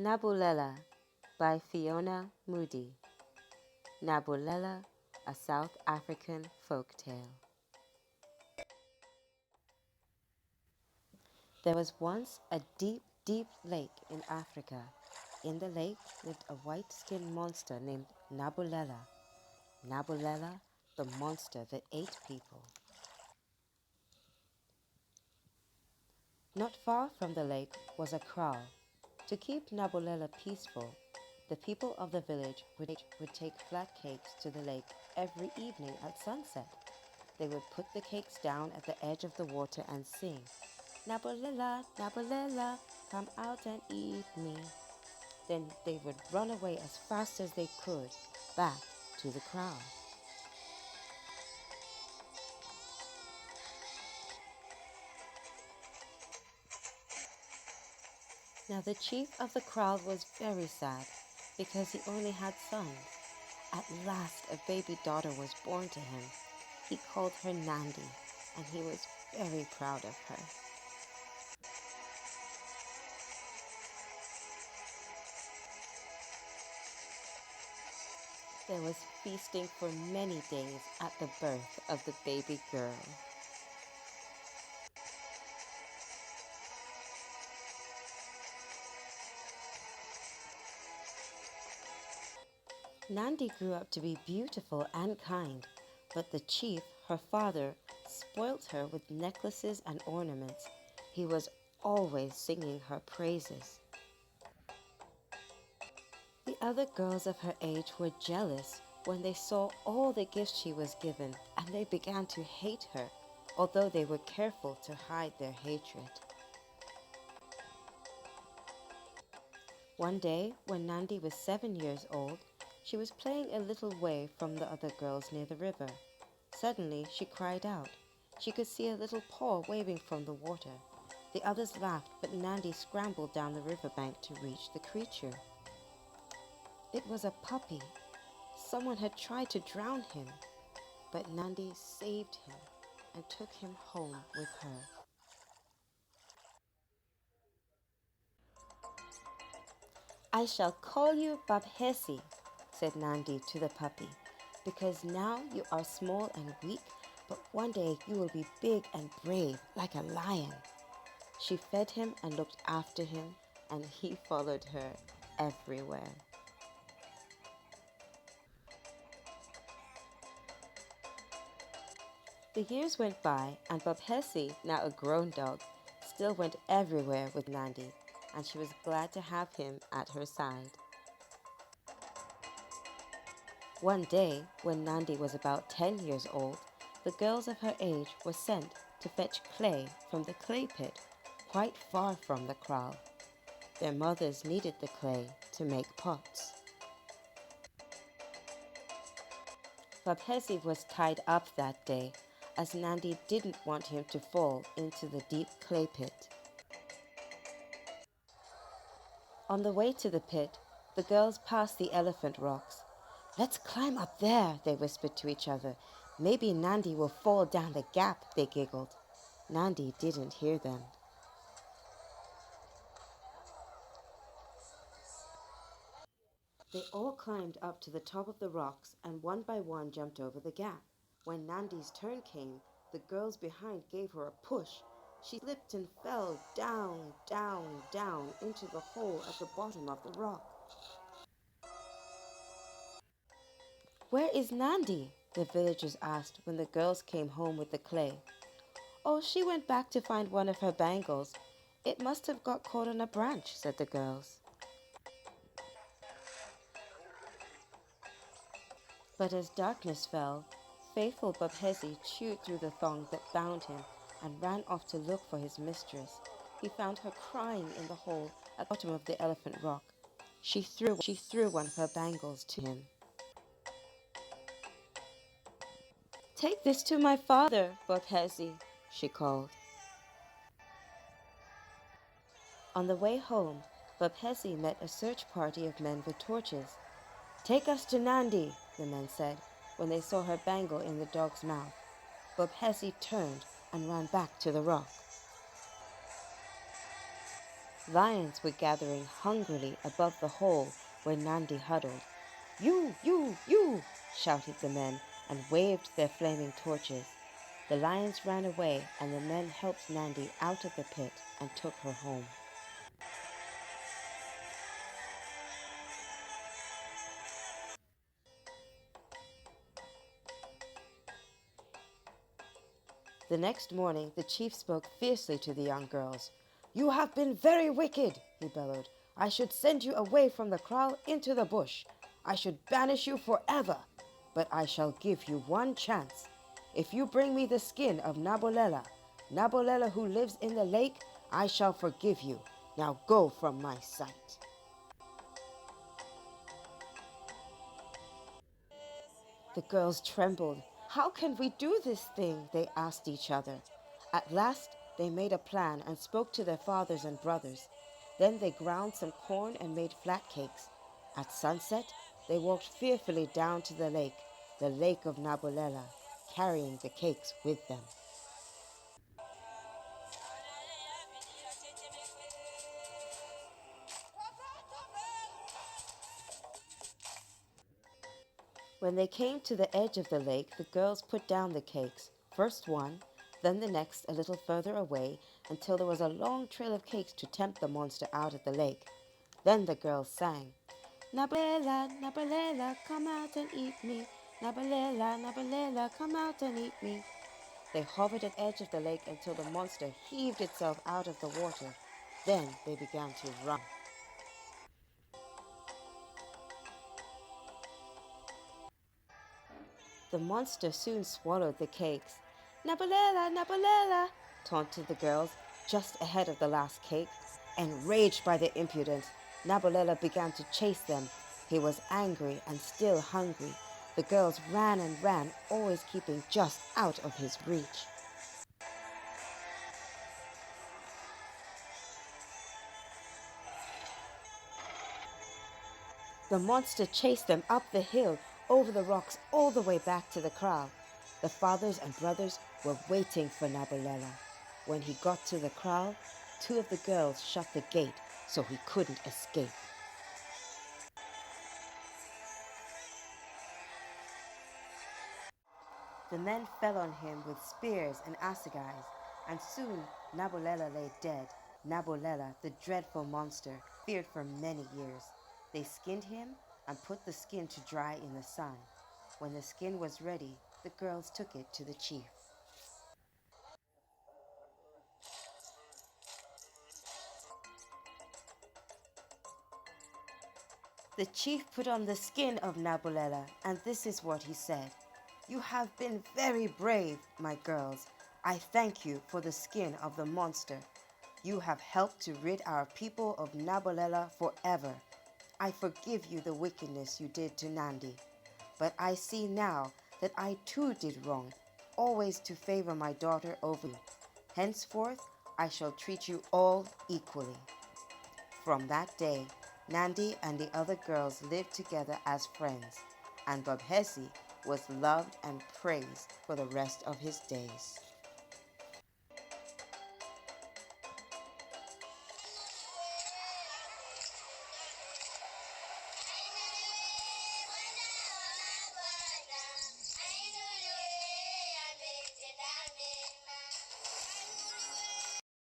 Nabulela by Fiona Moodie. Nabulela, a South African folk tale. There was once a deep, deep lake in Africa. In the lake lived a white-skinned monster named Nabulela. Nabulela, the monster that ate people. Not far from the lake was a kraal. To keep Nabulela peaceful, the people of the village would take flat cakes to the lake every evening at sunset. They would put the cakes down at the edge of the water and sing, Nabulela, Nabulela, come out and eat me. Then they would run away as fast as they could, back to the kraal. Now the chief of the kraal was very sad because he only had sons. At last a baby daughter was born to him. He called her Nandi, and he was very proud of her. There was feasting for many days at the birth of the baby girl. Nandi grew up to be beautiful and kind, but the chief, her father, spoilt her with necklaces and ornaments. He was always singing her praises. The other girls of her age were jealous when they saw all the gifts she was given, and they began to hate her, although they were careful to hide their hatred. One day, when Nandi was 7 years old, she was playing a little way from the other girls near the river. Suddenly, she cried out. She could see a little paw waving from the water. The others laughed, but Nandi scrambled down the riverbank to reach the creature. It was a puppy. Someone had tried to drown him, but Nandi saved him and took him home with her. I shall call you Babhesi, said Nandi to the puppy, because now you are small and weak, but one day you will be big and brave like a lion. She fed him and looked after him, and he followed her everywhere. The years went by, and Babhesi, now a grown dog, still went everywhere with Nandi, and she was glad to have him at her side. One day, when Nandi was about 10 years old, the girls of her age were sent to fetch clay from the clay pit, quite far from the kraal. Their mothers needed the clay to make pots. Babhesi was tied up that day, as Nandi didn't want him to fall into the deep clay pit. On the way to the pit, the girls passed the elephant rocks. Let's climb up there, they whispered to each other. Maybe Nandi will fall down the gap, they giggled. Nandi didn't hear them. They all climbed up to the top of the rocks and one by one jumped over the gap. When Nandi's turn came, the girls behind gave her a push. She slipped and fell down, down, down into the hole at the bottom of the rock. Where is Nandi? The villagers asked when the girls came home with the clay. Oh, she went back to find one of her bangles. It must have got caught on a branch, said the girls. But as darkness fell, faithful Babhesi chewed through the thong that bound him and ran off to look for his mistress. He found her crying in the hole at the bottom of the elephant rock. She threw one of her bangles to him. Take this to my father, Babhesi, she called. On the way home, Babhesi met a search party of men with torches. Take us to Nandi, the men said, when they saw her bangle in the dog's mouth. Babhesi turned and ran back to the rock. Lions were gathering hungrily above the hole where Nandi huddled. You, shouted the men and waved their flaming torches. The lions ran away and the men helped Nandi out of the pit and took her home. The next morning, the chief spoke fiercely to the young girls. You have been very wicked, he bellowed. I should send you away from the kraal into the bush. I should banish you forever. But I shall give you one chance. If you bring me the skin of Nabulela who lives in the lake, I shall forgive you. Now go from my sight. The girls trembled. How can we do this thing? They asked each other. At last, they made a plan and spoke to their fathers and brothers. Then they ground some corn and made flat cakes. At sunset, they walked fearfully down to the lake of Nabulela, carrying the cakes with them. When they came to the edge of the lake, the girls put down the cakes, first one, then the next a little further away, until there was a long trail of cakes to tempt the monster out of the lake. Then the girls sang, Nabulela, Nabulela, come out and eat me. Nabulela, Nabulela, come out and eat me. They hovered at the edge of the lake until the monster heaved itself out of the water. Then they began to run. The monster soon swallowed the cakes. Nabulela, Nabulela, taunted the girls just ahead of the last cake. Enraged by their impudence, Nabulela began to chase them. He was angry and still hungry. The girls ran and ran, always keeping just out of his reach. The monster chased them up the hill, over the rocks, all the way back to the kraal. The fathers and brothers were waiting for Nabulela. When he got to the kraal, two of the girls shut the gate so he couldn't escape. The men fell on him with spears and assegais, and soon Nabulela lay dead. Nabulela, the dreadful monster, feared for many years. They skinned him and put the skin to dry in the sun. When the skin was ready, the girls took it to the chief. The chief put on the skin of Nabulela, and this is what he said. You have been very brave, my girls. I thank you for the skin of the monster. You have helped to rid our people of Nabulela forever. I forgive you the wickedness you did to Nandi. But I see now that I too did wrong, always to favor my daughter over you. Henceforth, I shall treat you all equally. From that day, Nandi and the other girls lived together as friends, and Babhesi was loved and praised for the rest of his days.